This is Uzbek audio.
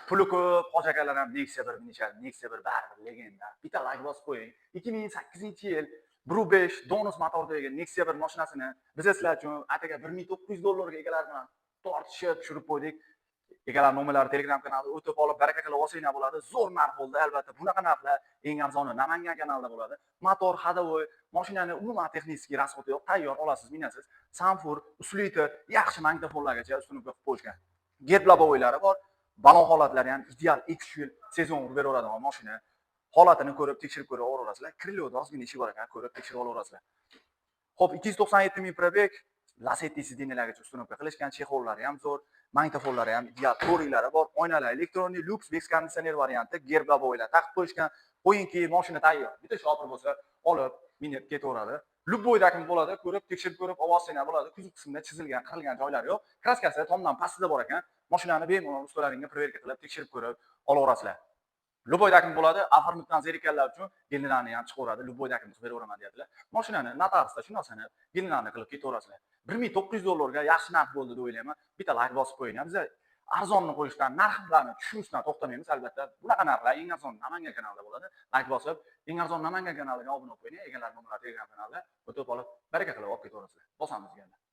Puli ko'p hoshakalar ham Nexia 1 minishadi. Nexia 1 baribir legenda. Bitta like bosib qo'ying. 2008-yil 1.5 Donus motorda ekan Nexia 1 mashinasini biz sizlar uchun ataga $1900 egalar bilan tortishib tushirib qo'ydik. Egalar nomerlari Telegram kanalida o'tib olib baraka qilib olsanglar bo'ladi. Zo'r narx bo'ldi albatta. Bunaqa narxlar eng arzoni Namangan kanalida bo'ladi. Motor, hadovoy, mashinani umuman texnik rasxoti yo'q, tayyor olasiz, minasiz. Sanfur, usliter, yaxshi magnitofonlargacha ustuni qilib qo'yishgan. Gerb labovoylari bor. Balon holatlari ham ideal X-Fuel sezon beraveradigan mashina. Holatini ko'rib, tekshirib ko'rib olaverasizlar. Krilyoda ozgina ishi bor ekan, ko'rib tekshirib olaverasizlar. Xo'p, 297 ming probeg, Lacetti sidinlargacha ustunovka qilishgan, chexollari ham zo'r, magnitofonlari ham ideal, to'ringlari bor, oynalar elektronik, lyuks, Bex konditsioner varianti, gerb labovoylar taqib qo'yishgan. Qo'yingki, mashina tayyor. Bitta shopir bo'lsa, olib, minib ketaveradi. Lubboydagi bo'ladi, ko'rib, tekshirib ko'rib, ovozinglar bo'ladi. Kuzov qismida chizilgan, qirilgan joylari yo'q. Kraskasi tomdan pastida bor ekan. Mashinani bemalol ustalaringga proverka qilib, tekshirib ko'rib olaverasizlar. Lubboydagi bo'ladi, oformitdan zerikallar uchun gelinlarni ham chiqaveradi. Lubboydagi beraveraman deydilar. Mashinani notarsda shunaqasini gelinlarni qilib ketaverasizlar. $1900 ga yaxshi narx bo'ldi deb o'ylayman. Bitta like bosib qo'ying. Biz arzonni qo'yishdan, narxlarni tushirishdan to'xtamaymiz albatta. Bunaqa narxlar eng arzon Namangan kanalida bo'ladi. Like bosib, eng arzon Namangan kanaliga obuna bo'ling. Egalar nomerlar Telegram kanalida o'tib olib, baraka qilib olib ketaverasizlar. Bosamizga.